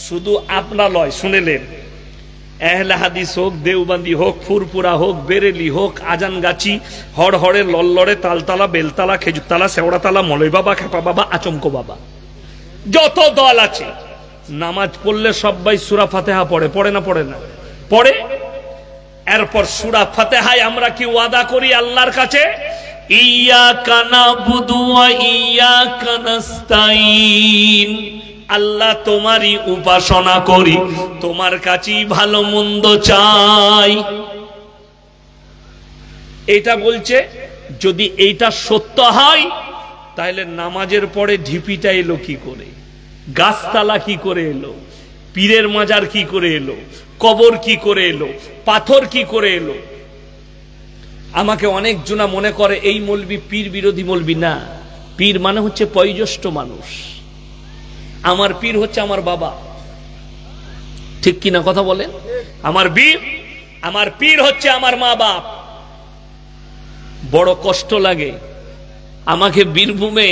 শুধু আপনারা লয়, শুনেলেন, আহলে হাদিস হোক, দেওবন্দি হোক, ফুরপুরা হোক, বেরেলি হোক, আজানগাছি, হড়হড়ে, লল্লড়ে, তালতলা, বেলতলা, খেজুরতলা, শেওড়াতলা, মলয় বাবা, খেপা বাবা, আচমকো বাবা, যত দল আছে, নামাজ পড়লে সবাই সূরা ফাতিহা পড়ে। পড়ে না? পড়ে না? পড়ে। এরপর সূরা ফাতিহায় আমরা কি ওয়াদা করি আল্লাহর কাছে? ইয়্যাকা না'বুদু ওয়া ইয়্যাকা নাস্তাঈন। আল্লাহ তোমারই উপাসনা করি, তোমার কাছেই ভালো মন্দ চাই। এটা বলছে যদি এইটা সত্য হয় তাহলে নামাজের পরে ঢিপিটা এলো কি করে, গাছতলা কি করে এলো, পীরের মাজার কি করে এলো, কবর কি করে এলো, পাথর কি করে এলো। আমাকে অনেক জনা মনে করে এই মৌলবি পীর বিরোধী মৌলবি। না, পীর মানে হচ্ছে বয়োজ্যেষ্ঠ মানুষ। আমার পীর হচ্ছে আমার বাবা, ঠিক কিনা কথা বলেন? আমার পীর হচ্ছে আমার মা বাপ। বড় কষ্ট লাগে আমাকে। বীরভূমে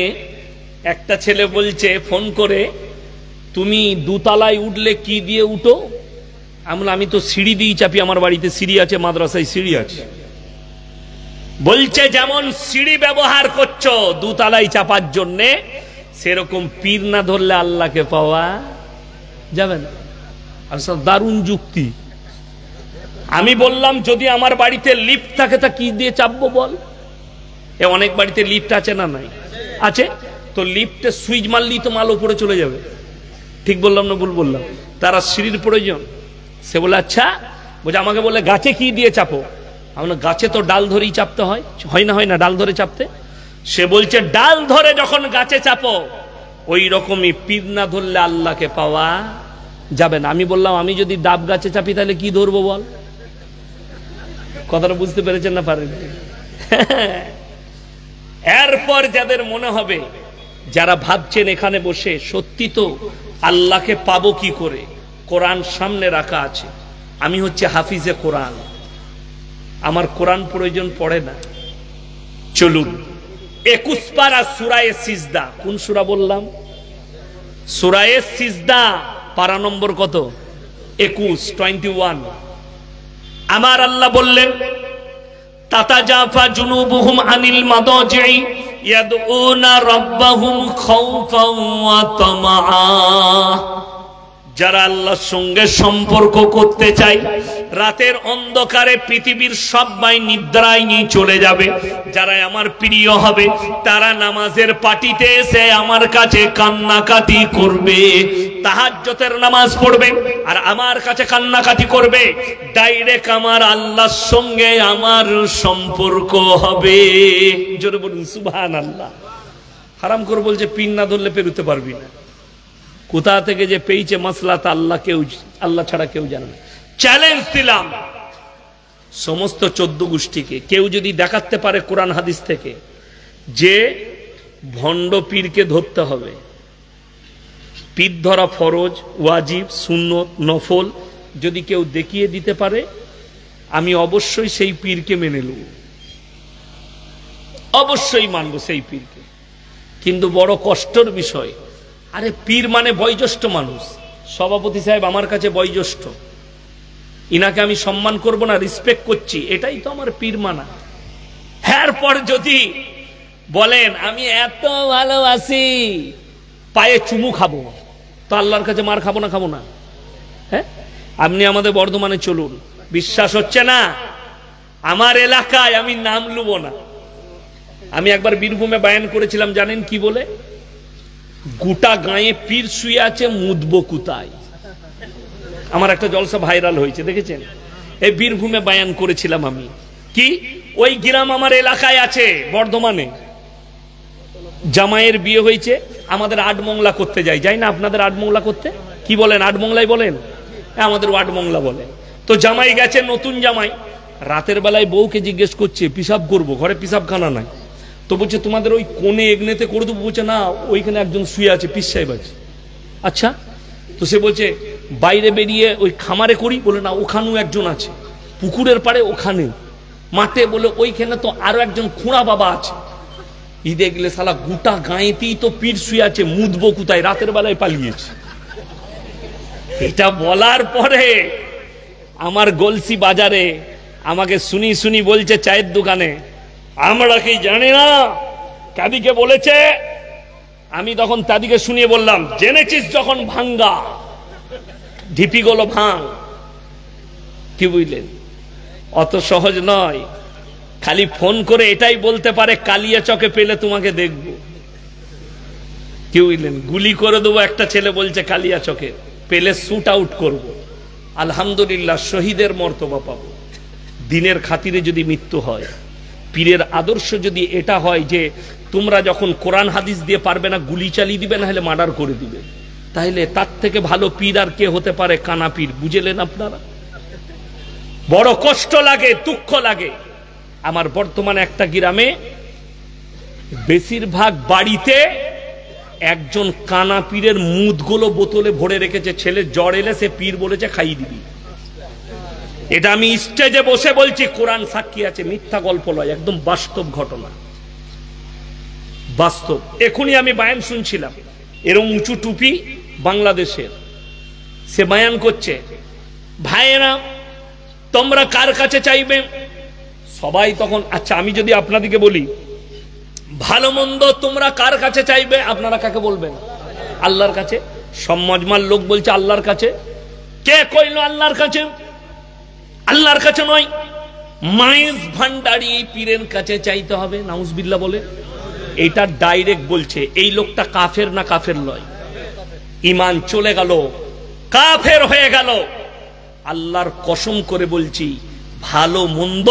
একটা ছেলে বলছে ফোন করে, তুমি দোতলায় উঠলে কি দিয়ে উঠো? আমি তো সিঁড়ি দিয়ে চাপি, আমার বাড়িতে সিঁড়ি আছে, মাদ্রাসায় সিঁড়ি আছে। বলছে যেমন সিঁড়ি ব্যবহার করছো দোতলায় চাপার জন্যে, সেরকম পীর না ধরলে আল্লাহকে পাওয়া যাবে না। আচ্ছা, দারুণ যুক্তি। আমি বললাম যদি আমার বাড়িতে লিফট থাকে তা কি দিয়ে চাপবো বল? এ অনেক বাড়িতে লিফট আছে না? নাই আছে। তো লিফটে সুইচ মারলেই তো মাল উপরে চলে যাবে। ঠিক বললাম না ভুল বললাম? তারা সিঁড়ির প্রয়োজন। সে বলে আচ্ছা, বলছে আমাকে বলে গাছে কি দিয়ে চাপো? আমরা গাছে তো ডাল ধরেই চাপতে হয়, হয় না ডাল ধরে চাপতে? সে বলছে ডাল ধরে যখন গাছে চাপো ওই রকমই পীর না ধরলে আল্লাহকে পাওয়া যাবে না। আমি বললাম আমি যদি ডাব গাছে চাপি তাহলে কি ধরবো বল? কথাটা বুঝতে পেরেছেন না পারেন? এরপর যাদের মনে হবে, যারা ভাবছেন এখানে বসে সত্যি তো আল্লাহকে পাবো কি করে, কোরআন সামনে রাখা আছে, আমি হচ্ছে হাফিজে কোরআন, আমার কোরআন প্রয়োজন পড়ে না। চলুন 21 পারা সূরায়ে সিজদা। কোন সূরা বললাম? সূরায়ে সিজদা, পারা নম্বর কত? 21। আমার আল্লাহ বললেন তাতাজাফা জুনুবুহুম আনিল মাদাজি'i ইয়াদউনা রাব্বাহুম খাউফান ওয়া তামাআ। যারা আল্লাহর সঙ্গে সম্পর্ক করতে চায় রাতের অন্ধকারে পৃথিবীর সবাই নিদ্রায় নিয়ে চলে যাবে, যারা আমার প্রিয় হবে তারা নামাজের পাটিতে এসে আমার কাছে কান্নাকাটি করবে, তাহাজ্জুদের নামাজ পড়বে আর আমার কাছে কান্নাকাটি করবে। ডাইরেক্ট আমার আল্লাহর সঙ্গে আমার সম্পর্ক হবে। জোরে বলুন সুবহানাল্লাহ। হারামখোর বলছে পীর না ধরলে পেরোতে পারবি না। কোথা থেকে যে পেয়েছে মাসলা তা আল্লাহ ছাড়া কেউ জানে না। চ্যালেঞ্জ দিলাম সমস্ত 14 গোষ্ঠীকে, কেউ যদি দেখাতে পারে কোরআন হাদিস থেকে যে ভণ্ড পীরকে ধরতে হবে, পীর ধরা ফরজ, ওয়াজিব, সুন্নত, নফল, যদি কেউ দেখিয়ে দিতে পারে আমি অবশ্যই সেই পীরকে মেনে নেব, অবশ্যই মানব সেই পীরকে। কিন্তু বড় কষ্টের বিষয়, আরে পীর মানে বয়োজ্যেষ্ঠ মানুষ। সভাপতি সাহেব আমার কাছে বয়োজ্যেষ্ঠ, ইনাকে আমি সম্মান করব না, রেসপেক্ট করছি, এটাই তো আমার পীর মানা। এরপর যদি বলেন আমি এত ভালোবাসি পায়ে চুমু খাবো, তো আল্লাহর কাছে মার খাবো না? হ্যাঁ, আপনি আমাদের বর্ধমানে চলুন, বিশ্বাস হচ্ছে না? আমার এলাকায় আমি নাম লুবো না, আমি একবার বীরভূমে বায়ান করেছিলাম, জানেন কি বলে? গোটা গায়ে পীর শুয়ে আছে, মুদবো কুতায়। আমার একটা জলসা ভাইরাল হয়েছে, দেখেছেন? এই বীরভূমে বায়ান করেছিলাম আমি। কি ওই গ্রাম আমার এলাকায় আছে বর্ধমানে, জামাইয়ের বিয়ে হয়েছে, আমাদের আটমংলা করতে যাই না? আপনাদের আটমংলা করতে কি বলেন? আটমংলাই বলেন? আমাদের আটমংলা বলে। তো জামাই গেছে, নতুন জামাই, রাতের বেলায় বউকে জিজ্ঞেস করছে পিসাব করবো, ঘরে পিসাবখানা নাই, তো বলছে তোমাদের ওই কোণে এগনেতে করে দেবো। বলছে না, ওইখানে একজন শুয়ে আছে, পীর সাহেব আছে। আচ্ছা, তো সে বলছে বাইরে বেরিয়ে ওই খামারে করি। বলে না, ওখানেও একজন আছে, পুকুরের পাড়ে ওখানে, মাঠে, বলে ওইখানে তো আরো একজন খুঁড়া বাবা আছে। ঈদে গেলে শালা গোটা গাঁয়েতেই তো পীর শুয়ে আছে, মুদবো কোথায়, রাতের বেলায় পালিয়েছে। এটা বলার পরে আমার গলসি বাজারে আমাকে শুনি বলছে চায়ের দোকানে, আমরা কি জানি না কাদিকে বলেছে? আমি তখন তাদিকে শুনিয়ে বললাম, জেনেছিস যখন ভাঙ্গা, ঢিপিগুলো ভাঙ। কি বুঝলেন? অত সহজ নয়। খালি ফোন করে এটাই বলতে পারে কালিয়া চকে পেলে তোমাকে দেখব। কি বুঝলেন? গুলি করে দেবো একটা ছেলে বলছে কালিয়া চকে, পেলে শুট আউট করব। আলহামদুলিল্লাহ শহীদের মর্তবা পাবো। দিনের খাতিরে যদি মৃত্যু হয়, পীরের আদর্শ যদি এটা হয় যে তোমরা যখন কোরআন হাদিস দিয়ে পারবে না গুলি চালিয়ে দিবে, না হলে মার্ডার করে দিবে, তাহলে তার থেকে ভালো পীর আর কে হতে পারে? কানা পীর। বুঝলেন আপনারা? বড় কষ্ট লাগে, দুঃখ লাগে। আমার বর্তমানে একটা গ্রামে বেশিরভাগ বাড়িতে একজন কানা পীরের মুদগুলো বোতলে ভরে রেখেছে, ছেলে জ্বর এলে সে পীর বলেছে খাইয়ে দিবি। এটা আমি স্টেজে বসে বলছি, কোরআন সাক্ষী আছে, মিথ্যা গল্প নয়, একদম বাস্তব ঘটনা, বাস্তব। এখনই আমি বায়ান শুনছিলাম, এরকম উঁচু টুপি বাংলাদেশের, সে বায়ান করছে, ভাইয়েরা তোমরা কার কাছে চাইবে? সবাই তখন, আচ্ছা আমি যদি আপনাদেরকে বলি ভালো মন্দ তোমরা কার কাছে চাইবে, আপনারা কাকে বলবেন? আল্লাহর কাছে। সব মজমার লোক বলছে আল্লাহর কাছে। কে কইল আল্লাহর কাছে? আল্লাহর কাছে নয়, মাইজ ভান্ডারি পীরের কাছে চাইতে হবে। নাউজুবিল্লাহ বলে। এটা ডাইরেক্ট বলছে। এই লোকটা কাফের না কাফের নয়? ঈমান চলে গেল, কাফের হয়ে গেল। আল্লাহর কসম করে বলছি, ভালো মন্দ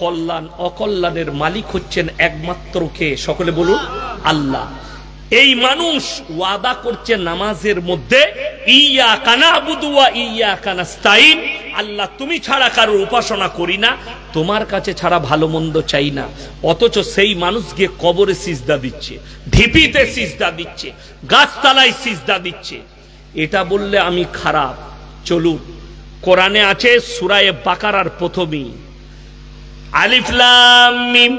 কল্যাণ অকল্যাণের মালিক হচ্ছেন একমাত্র কে? সকলে বলুন আল্লাহ। এই মানুষ ওয়াদা করছে নামাজের মধ্যে, ইয়্যাকা না'বুদু ওয়া ইয়্যাকা নাস্তাঈন, আল্লাহ তুমি ছাড়া কারোর উপাসনা করি না, তোমার কাছে ছাড়া ভালো মন্দ চাই না। অথচ সেই মানুষ গিয়ে কবরে সিজদা দিচ্ছে, ঢিপিতে সিজদা দিচ্ছে, গাছতলায় সিজদা দিচ্ছে। এটা বললে আমি খারাপ। চলুন, কোরআনে আছে সূরা বাকারার প্রথমেই, আলিফ লাম মিম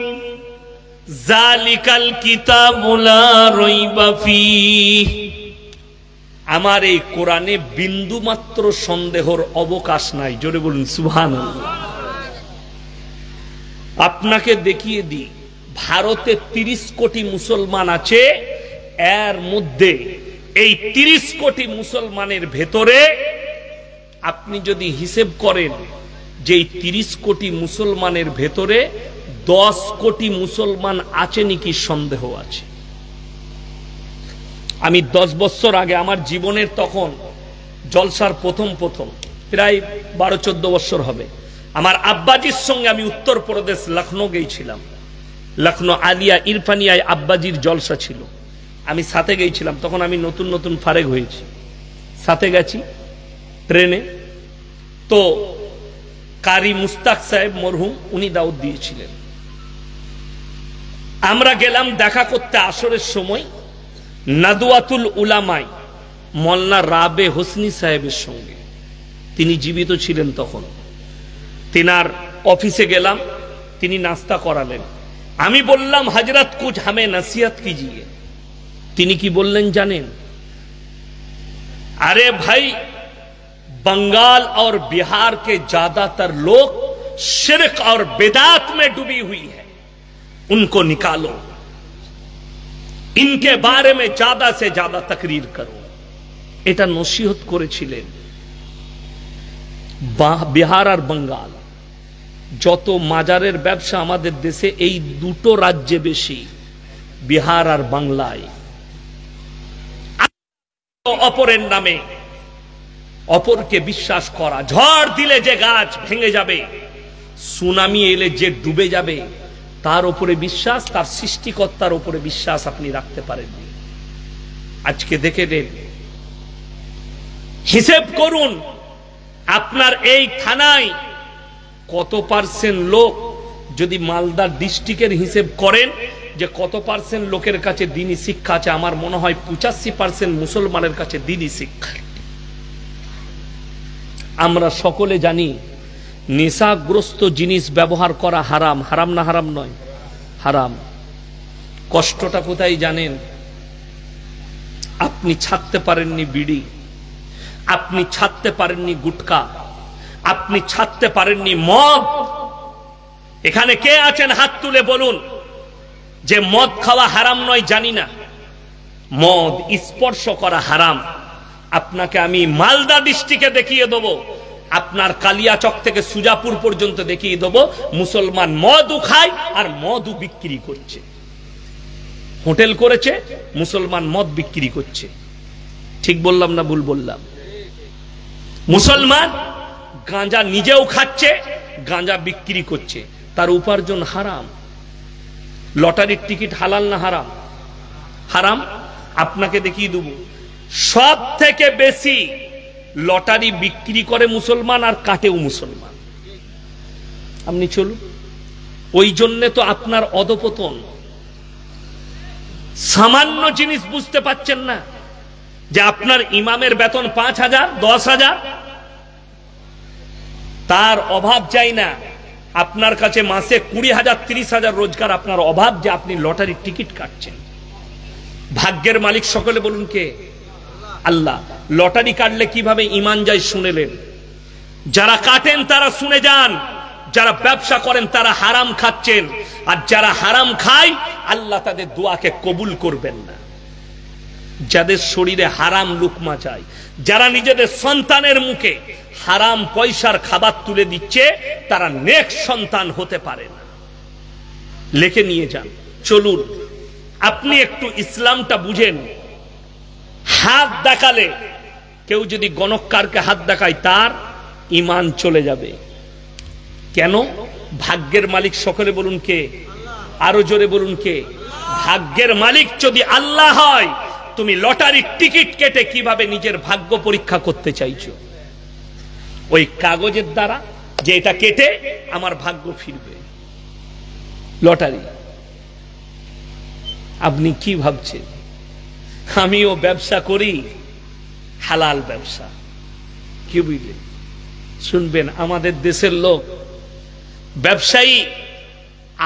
যালিকাল কিতাবু লা রাইবা ফীহি। আমার এই কোরআনে বিন্দু মাত্র সন্দেহর অবকাশ নাই। জোরে বলুন সুবহানাল্লাহ। আপনাকে দেখিয়ে দিই, ভারতে 30 কোটি মুসলমান আছে, এর মধ্যে এই 30 কোটি মুসলমানের ভেতরে আপনি যদি হিসেব করেন যে এই 30 কোটি মুসলমানের ভেতরে 10 কোটি মুসলমান আছে নাকি সন্দেহ আছে। আমি 10 বছর আগে আমার জীবনের তখন জলসার প্রথম প্রায় 12-14 বছর হবে, আমার আব্বাজির সঙ্গে আমি উত্তরপ্রদেশ লখনৌ গিয়েছিলাম। লখনৌ আলিয়া ইরফানিয়ায় আব্বাজির জলসা ছিল, আমি সাথে গিয়েছিলাম। তখন আমি নতুন নতুন ফারেগ হয়েছি, সাথে গেছি ট্রেনে। তো কারি মুস্তাক সাহেব মরহুম, উনি দাওয়াত দিয়েছিলেন। আমরা গেলাম দেখা করতে আসরের সময় নাদওয়াতুল উলামায় মোল্লা রাবে হোসনি সাহেবের সঙ্গে। তিনি জীবিত ছিলেন তখন। তিনার অফিসে গেলাম, তিনি নাস্তা করালেন। আমি বললাম হযরত কুছ হামে নসিহত কিজিয়ে। তিনি কি বললেন জানেন? अरे भाई, बंगाल और बिहार के ज्यादातर लोग शिर्क और बिदात में डूबी हुई है, उनको निकालो, इनके बारे में ज्यादा से ज्यादा तकरीर करो। এটা নসিহত করেছিলেন। বিহার আর বাঙ্গাল, যত মাজারের ব্যবসা আমাদের দেশে এই দুটো রাজ্যে বেশি, বিহার আর বাংলায়। অপরের নামে অপরকে বিশ্বাস করা, ঝড় দিলে যে গাছ ভেঙে যাবে, সুনামি এলে যে ডুবে যাবে, তার উপরে বিশ্বাস, তার সৃষ্টিকর্তার উপরে বিশ্বাস আপনি রাখতে পারেননি। আজকে দেখে নেন, হিসেব করুন আপনার এই থানায় কত পার্সেন্ট লোক, যদি মালদা ডিস্ট্রিক্টের হিসেব করেন যে কত পার্সেন্ট লোকের কাছে দ্বীনি শিক্ষা আছে, আমার মনে হয় 85% মুসলমানের কাছে দ্বীনি শিক্ষা। আমরা সকলে জানি নেশাগ্রস্ত জিনিস ব্যবহার করা হারাম। হারাম না হারাম নয়? হারাম। কষ্টটা কোথায় জানেন? আপনি ছাড়তে পারেননি বিড়ি, আপনি ছাড়তে পারেননি গুটকা, আপনি ছাড়তে পারেননি মদ। এখানে কে আছেন হাত তুলে বলুন যে মদ খাওয়া হারাম নয়? জানি না, মদ স্পর্শ করা হারাম। আপনাকে আমি মালদা ডিস্ট্রিক্টে দেখিয়ে দেবো, আপনার কালিয়াচক থেকে সুজাপুর পর্যন্ত দেখিয়ে দেবো মুসলমান মদও খায় আর মদও বিক্রি করছে। হোটেল করেছে, মুসলমান মদ বিক্রি করছে। ঠিক বললাম না ভুল বললাম? মুসলমান গাঁজা নিজেও খাচ্ছে, গাঁজা বিক্রি করছে, তার উপার্জন হারাম। লটারির টিকিট হালাল না হারাম? হারাম। আপনাকে দেখিয়ে দেব, সব থেকে বেশি লটারি বিক্রি করে মুসলমান আর কাটেও মুসলমান। আপনি চলুন, ওই জন্য তো আপনার অধপতন। সামান্য জিনিস বুঝতে পাচ্ছেন না যে আপনার ইমামের বেতন 5,000, 10,000, তার অভাব চাই না। আপনার কাছে মাসে 20,000, 30,000 রোজগার, আপনার অভাব যে আপনি লটারির টিকিট কাটছেন। ভাগ্যের মালিক সকলে বলুন কে? আল্লাহ। লটারি কাটলে কিভাবে ঈমান যায় শুনেলেন? যারা কাটেন তারা শুনে যান, যারা ব্যবসা করেন তারা হারাম খাচ্ছেন, আর যারা হারাম খায় আল্লাহ তাদের দোয়াকে কবুল করবেন না। যাদের শরীরে হারাম লুকমা চায়, যারা নিজেদের সন্তানের মুখে হারাম পয়সার খাবার তুলে দিচ্ছে, তারা নেক সন্তান হতে পারে না। লিখে নিয়ে যান। চলুন, আপনি একটু ইসলামটা বুঝেন। হাত দেখালে, কেউ যদি গণককারকে হাত দেখায় তার ঈমান চলে যাবে। কেন? ভাগ্যের মালিক সকলে বলুন কে? আরো জোরে বলুন কে? ভাগ্যের মালিক যদি আল্লাহ হয়, তুমি লটারির টিকিট কেটে কিভাবে নিজের ভাগ্য পরীক্ষা করতে চাইছো? ওই কাগজের দ্বারা যে এটা কেটে আমার ভাগ্য ফিরবে, লটারি। আপনি কি ভাবছেন? আমিও ব্যবসা করি, হালাল ব্যবসা। কি বুঝলেন? শুনবেন, আমাদের দেশের লোক ব্যবসায়ী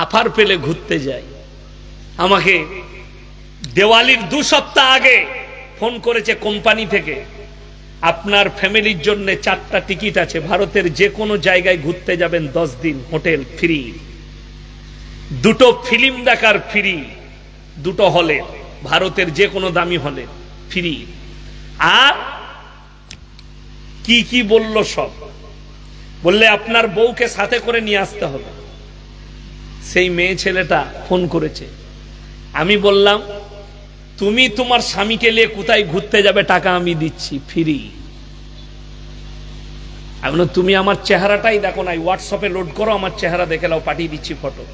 অফার পেলে ঘুরতে যায়। আমাকে দেওয়ালির 2 সপ্তাহ আগে ফোন করেছে কোম্পানি থেকে, আপনার ফ্যামিলির জন্য 4টা টিকিট আছে, ভারতের যে কোনো জায়গায় ঘুরতে যাবেন, 10 দিন হোটেল ফ্রি, 2টো ফিল্ম দেখার ফ্রি, 2টো হলে, ভারতের যে কোনো দামি হলে ফ্রি। আর কি কি বলল সব, বললে আপনার বউকে সাথে করে নিয়ে আসতে হবে। সেই মেয়ে ছেলেটা ফোন করেছে, আমি বললাম তুমি তোমার স্বামীকে নিয়ে কোথায় ঘুরতে যাবে, টাকা আমি দিচ্ছি ফ্রি। আমি বললাম তুমি আমার চেহারাটাই দেখো না, হোয়াটসঅ্যাপে লোড করো, আমার চেহারা দেখে নাও, পাঠিয়ে দিচ্ছি ফটো।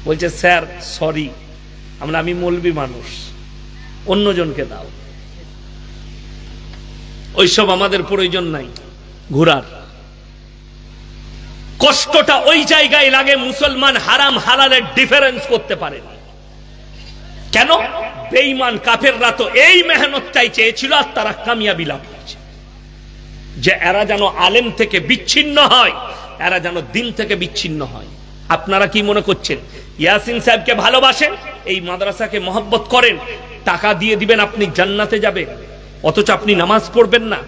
বলছে স্যার সরি, আমি মৌলবি মানুষ, অন্যজনকে দাও। ওইসব আমাদের প্রয়োজন নাই ঘোরার। কষ্টটা ওই জায়গায় লাগে, মুসলমান হারাম হালালের ডিফারেন্স করতে পারে না। কেন? বেঈমান কাফেররা তো এই মেহনতটাই চেয়েছিল, আর তারা কামিয়াবি লাভ করেছে, যে এরা যেন আলেম থেকে বিচ্ছিন্ন হয়, এরা যেন দিন থেকে বিচ্ছিন্ন হয়। আপনারা কি মনে করছেন ইয়াসিন সাহেবকে ভালোবাসেন, এই মাদ্রাসাকে মহব্বত করেন, টাকা দিয়ে দিবেন আপনি জান্নাতে যাবেন, অথচ আপনি নামাজ পড়বেন না?